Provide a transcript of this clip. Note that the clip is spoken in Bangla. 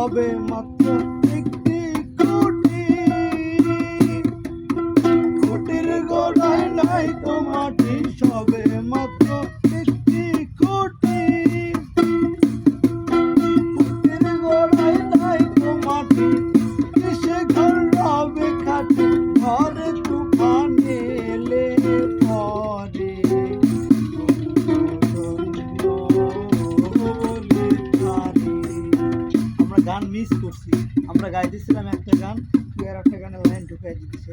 সবে মাত্র একটি খুঁটি, খুঁটির গোড়ায় নাই তো মাটি, সবে মাত্র একটি খুঁটি, খুঁটির গোড়ায় নাই তো মাটি, কিসে ঘর হবে খাটি, ঘরে তুফান এলে পরে গান মিস করছি। আমরা গাইতেছিলাম একটা গান, তুই আর একটা গানের লাইন ঢুকাই দিতেছি।